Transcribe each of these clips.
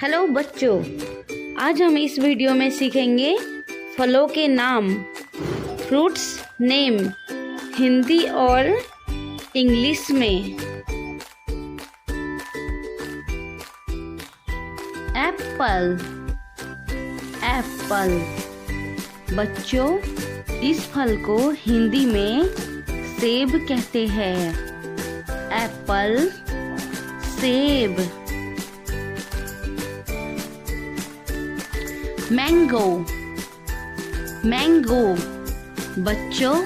Hello बच्चों, आज हम इस वीडियो में सीखेंगे फलों के नाम, फ्रूट्स नेम, हिंदी और इंग्लिश में। एप्पल। एप्पल। बच्चों, इस फल को हिंदी में सेब कहते हैं। एप्पल, सेब। मैंगो। मैंगो। बच्चों,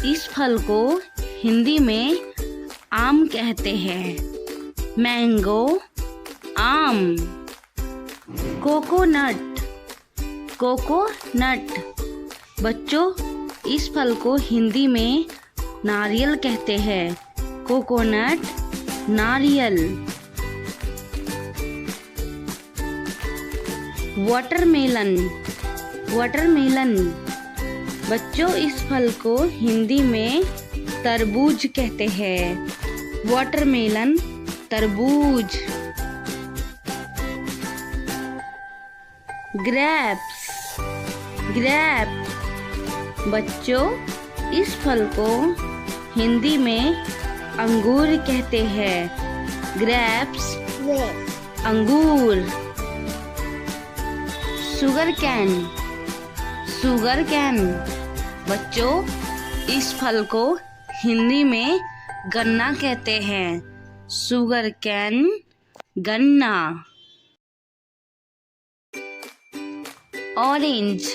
इस फल को हिंदी में आम कहते हैं। मैंगो, आम। कोकोनट। कोकोनट। बच्चों, इस फल को हिंदी में नारियल कहते हैं। कोकोनट, नारियल। वाटरमेलन। वाटरमेलन। बच्चों, इस फल को हिंदी में तरबूज कहते हैं। वाटरमेलन, तरबूज। ग्रेप्स। ग्रेप्स। बच्चों, इस फल को हिंदी में अंगूर कहते हैं। ग्रेप्स, अंगूर। Sugar cane. Sugar cane. बच्चों, इस फल को हिंदी में गन्ना कहते हैं। शुगर कैन, गन्ना। ऑरेंज।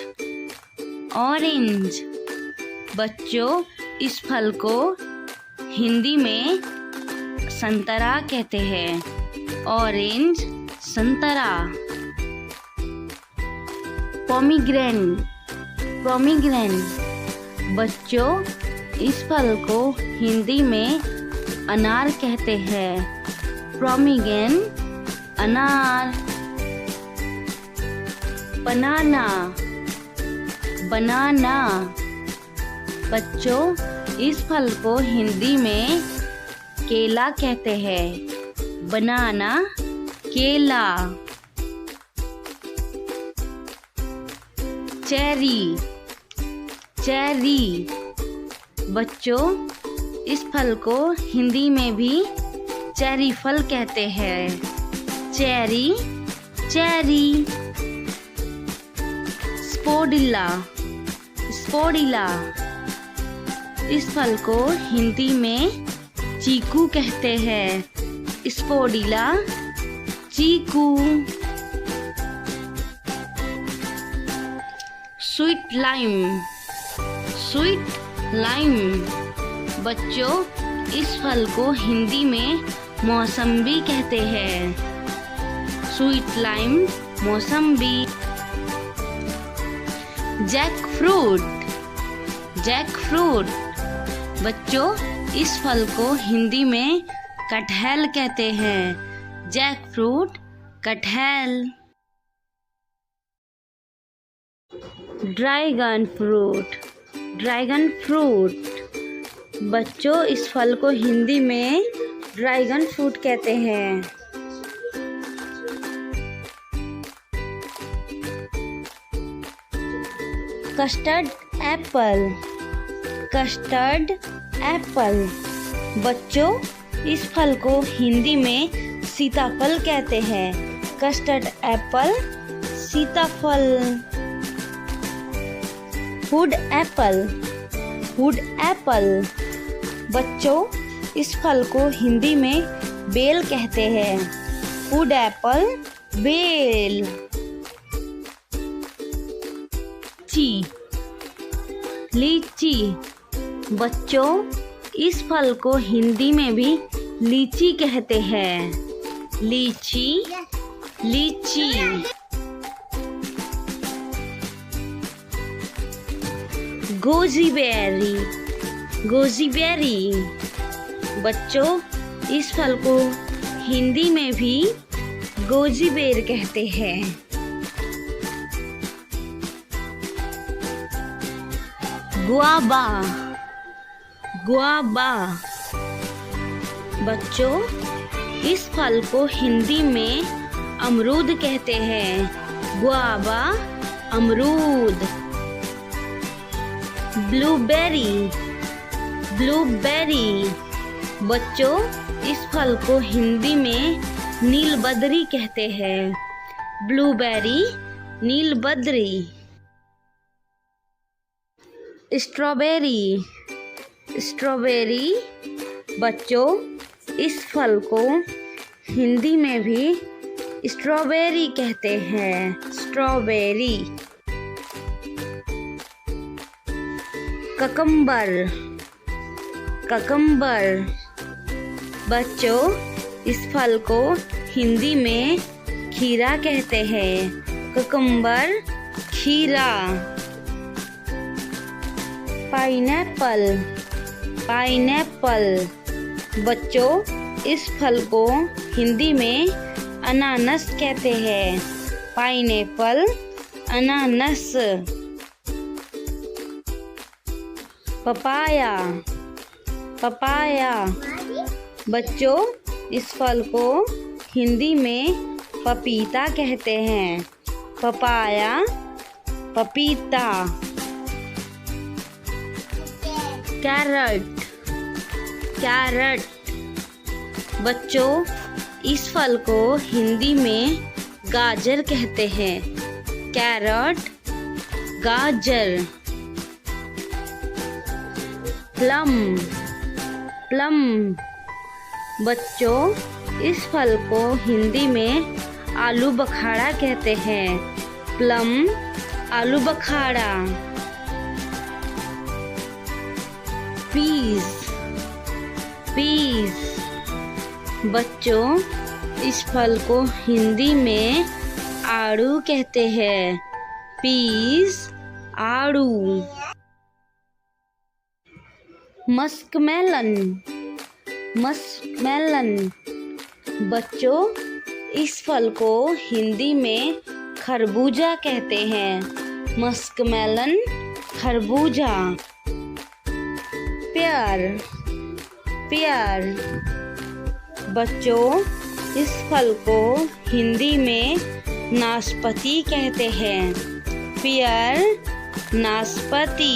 ऑरेंज। बच्चों, इस फल को हिंदी में संतरा कहते हैं। ऑरेंज, संतरा। पोमीग्रेनेट। पोमीग्रेनेट। बच्चों, इस फल को हिंदी में अनार कहते हैं। पोमीग्रेनेट, अनार। बनाना। बनाना। बच्चों, इस फल को हिंदी में केला कहते हैं। बनाना, केला। चेरी। चेरी। बच्चों, इस फल को हिंदी में भी चेरी फल कहते हैं। Cherry, cherry. स्पोडिला। स्पोडिला। इस फल को हिंदी में चीकू कहते हैं। स्पोडिला, चीकू। Sweet lime. Sweet lime. बच्चों, इस फल को हिंदी में मौसम्बी कहते हैं। स्वीट लाइम, मौसम्बी। Jackfruit. Jackfruit. बच्चों, इस फल को हिंदी में कटहल कहते हैं। जैक फ्रूट, कटहल। Dragon fruit. Dragon fruit. बच्चों, इस फल को हिंदी में ड्रैगन फ्रूट कहते हैं। Custard apple. Custard apple. बच्चों, इस फल को हिंदी में सीताफल कहते हैं। कस्टर्ड एप्पल, सीताफल। Wood apple. Wood apple. बच्चों, इस फल को हिंदी में बेल कहते हैं। वुड एप्पल, बेल। लीची। लीची। बच्चों, इस फल को हिंदी में भी लीची कहते हैं। लीची, लीची। गोजीबेरी। गोजीबेरी। बच्चों, इस फल को हिंदी में भी गोजीबेर कहते हैं। गुआवा। गुआवा। बच्चों, इस फल को हिंदी में अमरूद कहते हैं। गुआवा अमरूद। Blueberry blueberry. बच्चों इस फल को हिंदी में नीलबद्री कहते हैं। ब्लूबेरी नीलबद्री। Strawberry strawberry. बच्चों इस फल को हिंदी में भी स्ट्रॉबेरी कहते हैं। स्ट्रॉबेरी। Cucumber cucumber. बच्चों इस फल को हिंदी में खीरा कहते हैं। ककम्बर खीरा। Pineapple pineapple. बच्चों इस फल को हिंदी में अनानास कहते हैं। पाइनएप्पल अनानास। Papaya papaya. बच्चों इस फल को हिंदी में पपीता कहते हैं। पपाया पपीता। Carrot carrot. बच्चों इस फल को हिंदी में गाजर कहते हैं। कैरट गाजर। Plum plum. बच्चों इस फल को हिंदी में आलू बखाड़ा कहते हैं। प्लम आलू बखाड़ा। Piece piece. बच्चों इस फल को हिंदी में आड़ू कहते हैं। पीस आड़ू। Muskmelon muskmelon. बच्चों इस फल को हिंदी में खरबूजा कहते हैं। मस्कमेलन खरबूजा। Pair pair. बच्चों इस फल को हिंदी में नाशपाती कहते हैं। पेयर नाशपाती।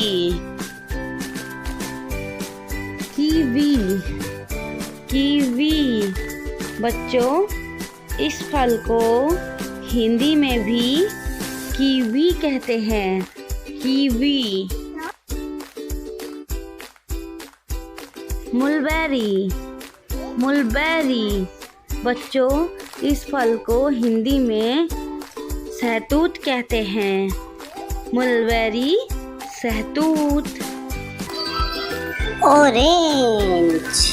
Kiwi kiwi. बच्चों इस फल को हिंदी में भी कीवी कहते हैं। कीवी। मुलबेरी मुलबेरी। बच्चों इस फल को हिंदी में सहतूत कहते हैं। मुलबेरी सहतूत। ऑरेंज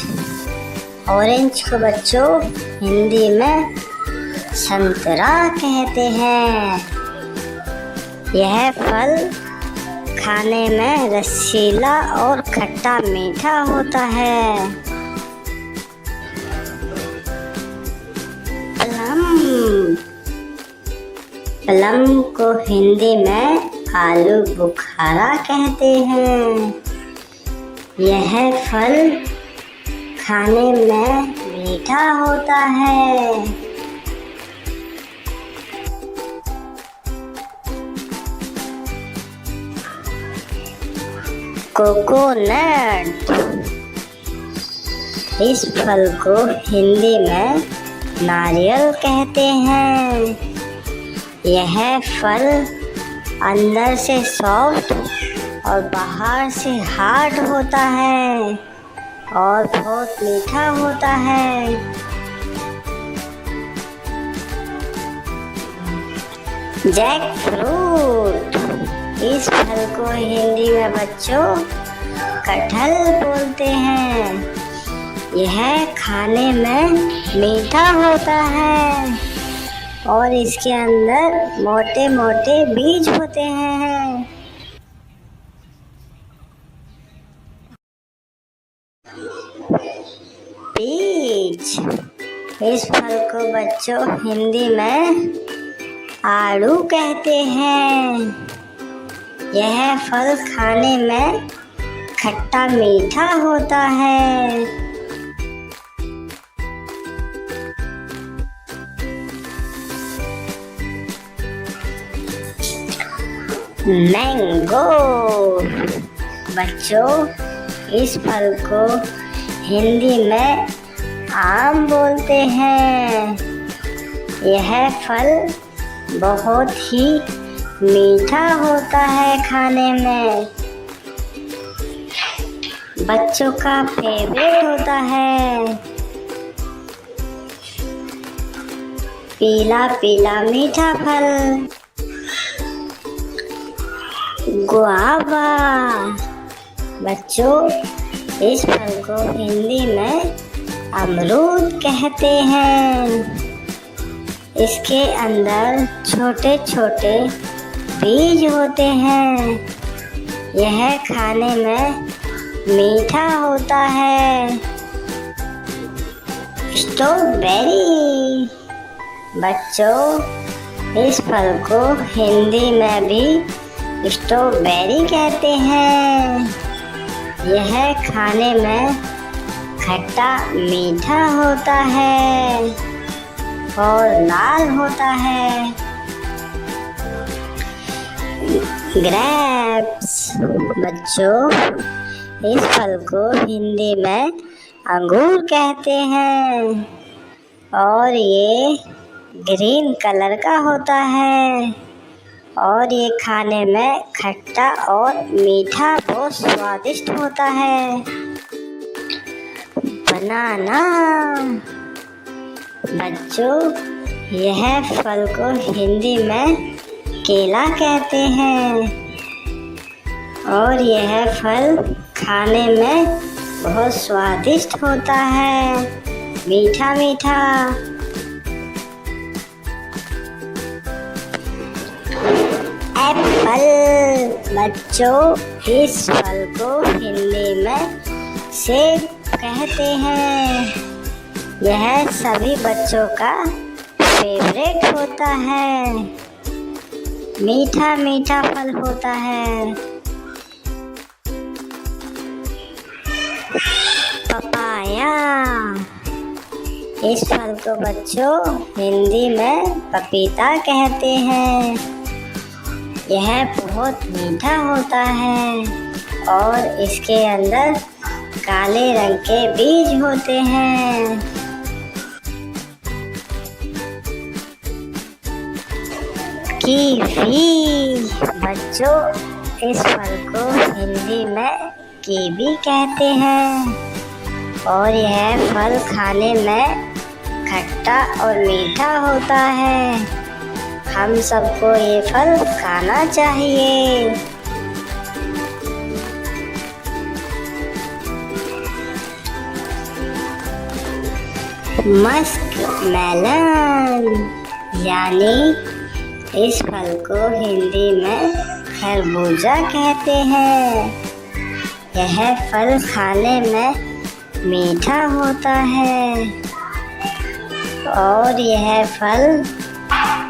ऑरेंज को बच्चों हिंदी में संतरा कहते हैं। यह फल खाने में रसीला और खट्टा मीठा होता है। प्लम प्लम को हिंदी में आलू बुखारा कहते हैं। यह फल खाने में मीठा होता है। कोकोनट इस फल को हिंदी में नारियल कहते हैं। यह फल अंदर से सॉफ्ट और बाहर से हार्ड होता है और बहुत मीठा होता है। जैक फ्रूट इस फल को हिंदी में बच्चों कटहल बोलते हैं। यह खाने में मीठा होता है और इसके अंदर मोटे मोटे बीज होते हैं। पीच इस फल को बच्चों हिंदी में आड़ू कहते हैं। यह फल खाने में खट्टा मीठा होता है। मैंगो। बच्चों, इस फल को हिंदी में आम बोलते हैं। यह फल बहुत ही मीठा होता है खाने में। बच्चों का फेवरेट होता है। पीला पीला मीठा फल गुआवा। बच्चों, इस फल को हिंदी में अमरूद कहते हैं। इसके अंदर छोटे छोटे बीज होते हैं। यह खाने में मीठा होता है। स्ट्रॉबेरी। बच्चों, इस फल को हिंदी में भी स्ट्रॉबेरी कहते हैं। यह खाने में खट्टा मीठा होता है और लाल होता है। ग्रेप्स। बच्चों, इस फल को हिंदी में अंगूर कहते हैं और ये ग्रीन कलर का होता है और ये खाने में खट्टा और मीठा बहुत स्वादिष्ट होता है। बनाना। बच्चों, यह फल को हिंदी में केला कहते हैं और यह फल खाने में बहुत स्वादिष्ट होता है, मीठा मीठा। एप्पल। बच्चों, इस फल को हिंदी में सेब कहते हैं। यह सभी बच्चों का फेवरेट होता है, मीठा मीठा फल होता है। पपाया। इस फल को बच्चों हिंदी में पपीता कहते हैं। यह बहुत मीठा होता है और इसके अंदर काले रंग के बीज होते हैं। कीवी। बच्चों, इस फल को हिंदी में कीवी कहते हैं और यह फल खाने में खट्टा और मीठा होता है। हम सबको ये फल खाना चाहिए। मस्कमेलन, यानी इस फल को हिंदी में खरबूजा कहते हैं। यह फल खाने में मीठा होता है और यह फल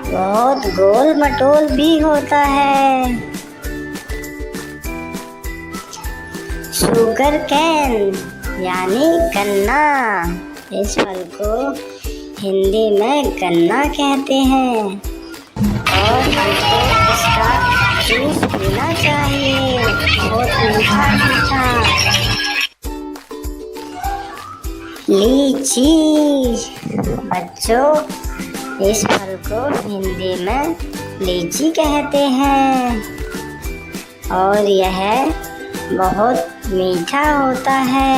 बहुत गोल मटोल भी होता है। शुगर कैन, यानी गन्ना। इस फल को हिंदी में गन्ना कहते हैं और हमको इसका जूस पीना चाहिए, बहुत मीठा मीठा। लीची। बच्चों, इस फल को हिंदी में लीची कहते हैं और यह बहुत मीठा होता है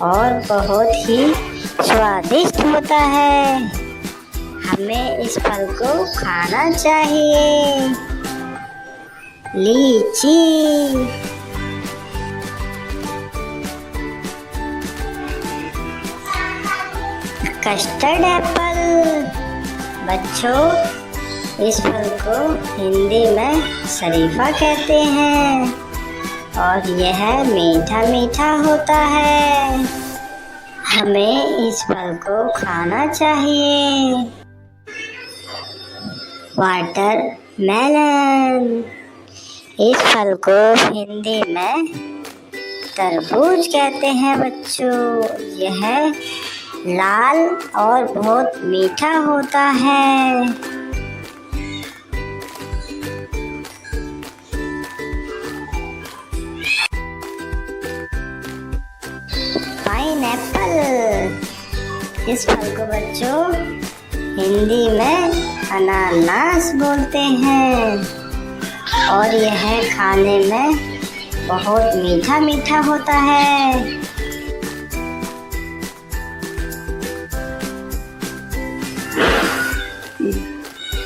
और बहुत ही स्वादिष्ट होता है। हमें इस फल को खाना चाहिए। लीची। Custard apple. बच्चों, इस फल को हिंदी में शरीफा कहते हैं और यह मीठा मीठा होता है। हमें इस फल को खाना चाहिए। वाटरमेलन। इस फल को हिंदी में तरबूज कहते हैं बच्चों। यह लाल और बहुत मीठा होता है। पाइनएप्पल। इस फल को बच्चों हिंदी में अनानास बोलते हैं और यह खाने में बहुत मीठा मीठा होता है।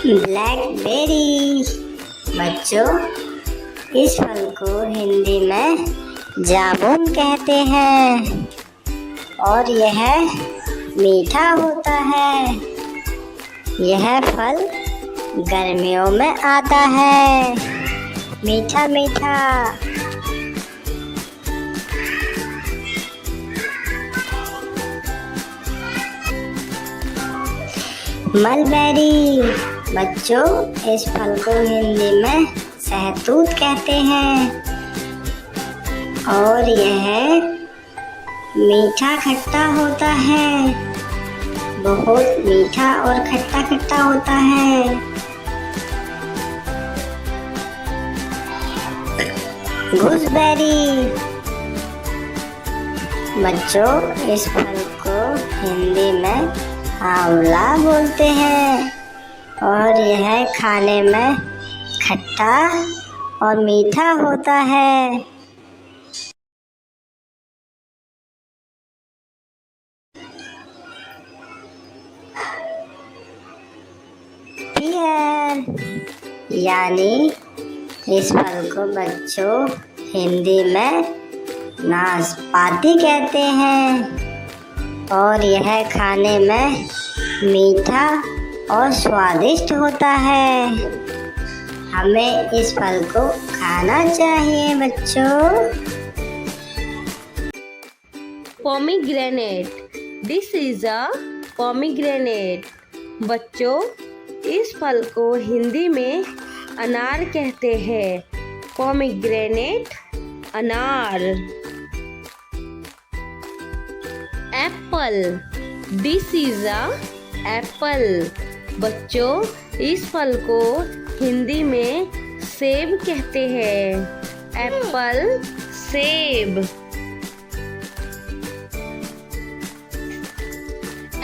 ब्लैकबेरी। बच्चों इस फल को हिंदी में जामुन कहते हैं और यह मीठा होता है। यह फल गर्मियों में आता है, मीठा मीठा। मलबेरी। बच्चों इस फल को हिंदी में सहतूत कहते हैं और यह मीठा खट्टा होता है, बहुत मीठा और खट्टा खट्टा होता है। गूसबेरी। बच्चों इस फल को हिंदी में आंवला बोलते हैं और यह खाने में खट्टा और मीठा होता है। पियर। यानी इस फल को बच्चों हिंदी में नाशपाती कहते हैं और यह खाने में मीठा और स्वादिष्ट होता है। हमें इस फल को खाना चाहिए बच्चों। Pomegranate. This is a pomegranate. बच्चों इस फल को हिंदी में अनार कहते हैं। पोमीग्रेनेट अनार। Apple. This is a Apple. बच्चों इस फल को हिंदी में सेब कहते हैं। एप्पल सेब।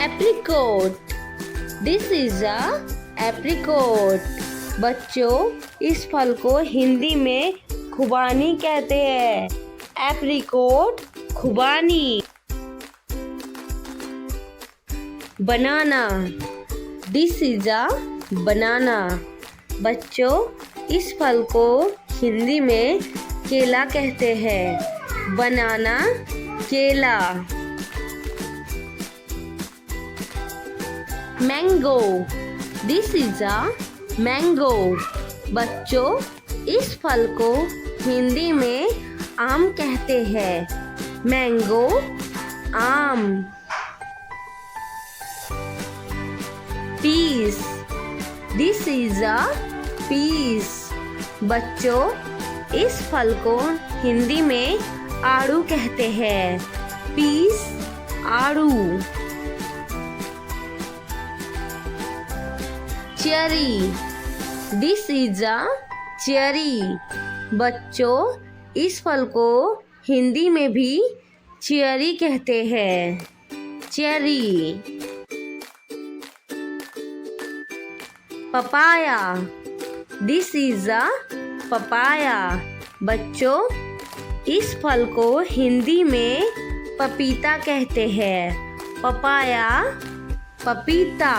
Apricot. This is a apricot. बच्चों इस फल को हिंदी में खुबानी कहते हैं। एप्रिकॉट खुबानी। बनाना। दिस इज अ बनाना। बच्चों इस फल को हिंदी में केला कहते हैं। बनाना केला। Mango. This is a mango. बच्चों इस फल को हिंदी में आम कहते हैं। मैंगो आम। Peach. This is a peach. बच्चों इस फल को हिंदी में आड़ू कहते हैं। पीस आड़ू। Cherry. This is a cherry. बच्चों इस फल को हिंदी में भी चेरी कहते हैं। Cherry. Papaya. This is a papaya. बच्चों इस फल को हिंदी में पपीता कहते हैं। पपाया पपीता।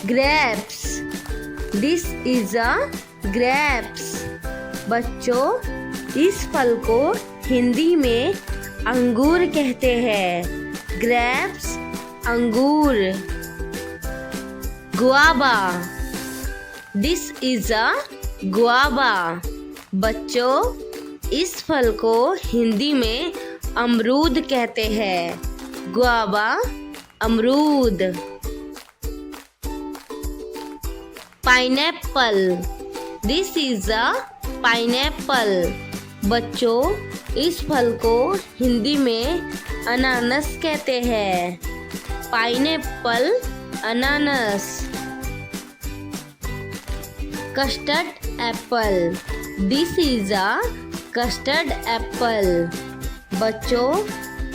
Grapes. This is a grapes. बच्चों इस फल को हिंदी में अंगूर कहते हैं। ग्रेप्स अंगूर। Guava. This is a guava. बच्चों इस फल को हिंदी में अमरूद कहते हैं। गुआवा अमरूद। Pineapple. This is a pineapple. बच्चों इस फल को हिंदी में अनानास कहते हैं। पाइनएप्पल अनानास। Custard Apple. This is a custard apple. बच्चों,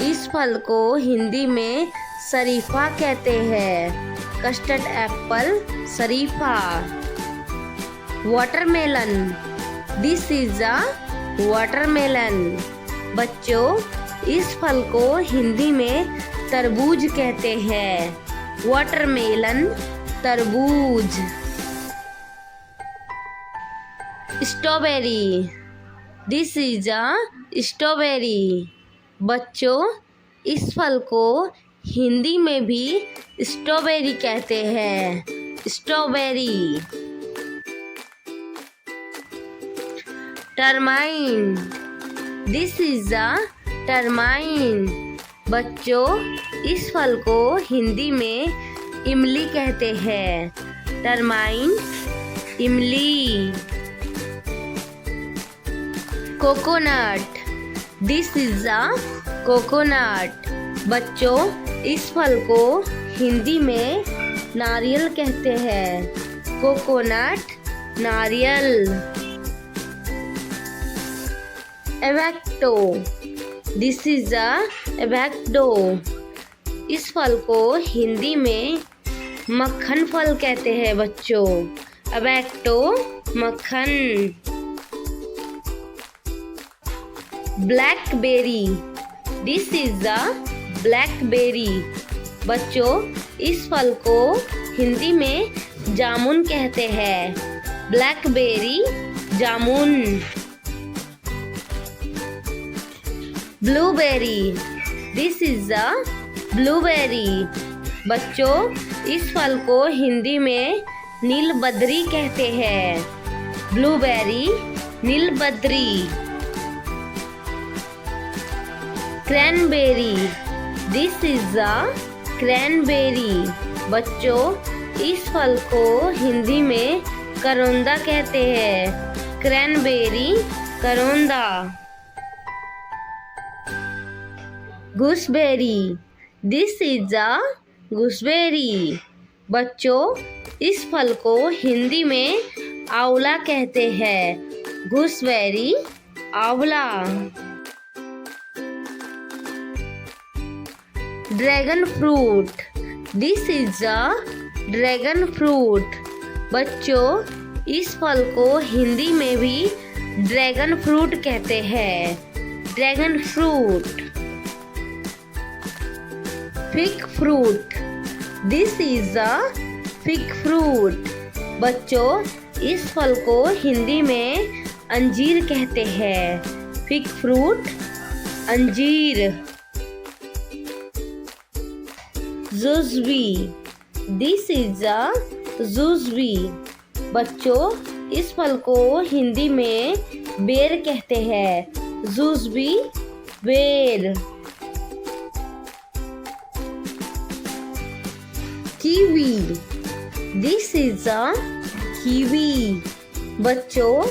इस फल को हिंदी में शरीफा कहते हैं। कस्टर्ड एप्पल, शरीफा। Watermelon, this is a watermelon. बच्चों, इस फल को हिंदी में तरबूज कहते हैं। वाटरमेलन, तरबूज। Strawberry, this is a strawberry. बच्चों, इस फल को हिंदी में भी स्ट्रॉबेरी कहते हैं। Strawberry. Tamarind, this is a tamarind. बच्चों, इस फल को हिंदी में इमली कहते हैं। टरमाइन, इमली। Coconut, this is a coconut. बच्चों, इस फल को हिंदी में नारियल कहते हैं। कोकोनट, नारियल। Avocado, this is a avocado. इस फल को हिंदी में मक्खन फल कहते हैं बच्चों। एवोकाडो, मक्खन। Blackberry, this is a blackberry. बच्चों, इस फल को हिंदी में जामुन कहते हैं। ब्लैकबेरी, जामुन। Blueberry, this is a blueberry. बच्चों, इस फल को हिंदी में नीलबद्री कहते हैं। ब्लूबेरी, नीलबद्री। Cranberry, this is a cranberry. बच्चों, इस फल को हिंदी में करौंदा कहते हैं। क्रैनबेरी, करौंदा। Gooseberry, this is a gooseberry. बच्चों, इस फल को हिंदी में आंवला कहते हैं। गूसबेरी, आंवला। Dragon fruit, this is a dragon fruit. बच्चों, इस फल को हिंदी में भी ड्रैगन फ्रूट कहते हैं। Dragon fruit. Fig fruit, this is a fig fruit. बच्चों, इस फल को हिंदी में अंजीर कहते हैं। फिग फ्रूट, अंजीर। जूजबी, दिस इज अ जूजबी। बच्चों, इस फल को हिंदी में बेर कहते हैं। जूजबी, बेर। Kiwi, this is a kiwi. बच्चों,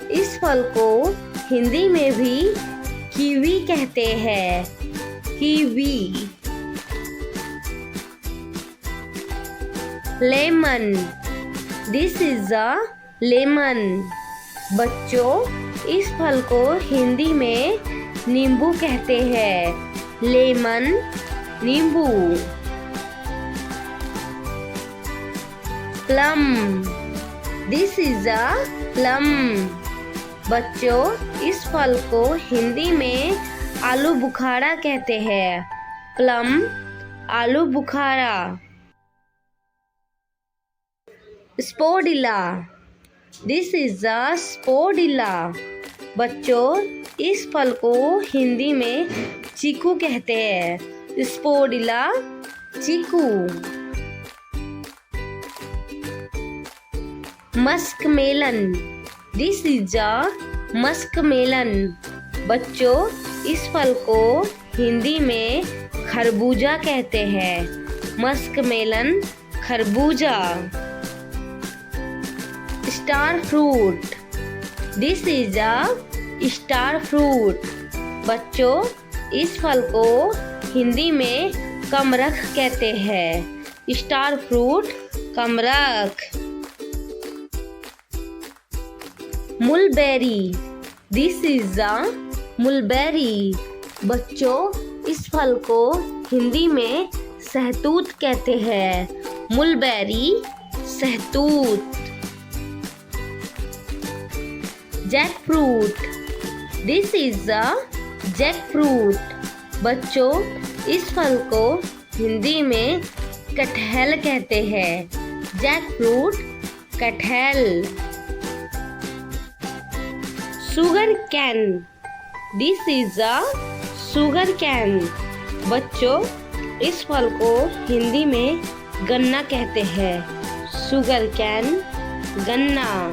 इस फल को हिंदी में भी कीवी कहते हैं। Kiwi. Lemon, this is a lemon. बच्चों, इस फल को हिंदी में नींबू कहते हैं। लेमन, नींबू। Plum, this is a plum. बच्चों, इस फल को हिंदी में आलू बुखारा कहते हैं। प्लम, आलू बुखारा। स्पोडिला, दिस इज अ स्पोडिला। बच्चों, इस फल को हिंदी में चीकू कहते हैं। स्पोडिला, चीकू। Muskmelon, this is a muskmelon. बच्चों, इस फल को हिंदी में खरबूजा कहते हैं। मस्क मेलन, खरबूजा। Star fruit, this is a star fruit. बच्चों, इस फल को हिंदी में कमरख कहते हैं। स्टार फ्रूट, कमरख। मुलबेरी, दिस इज अ मुलबेरी। बच्चों इस फल को हिंदी में सहतूत कहते हैं। मुलबेरी, सहतूत। Jackfruit, this is a jackfruit. बच्चों इस फल को हिंदी में कटहल कहते हैं। जैक फ्रूट, कटहल। Sugarcane, this is a sugarcane. बच्चों इस फल को हिंदी में गन्ना कहते हैं। शुगर कैन, गन्ना।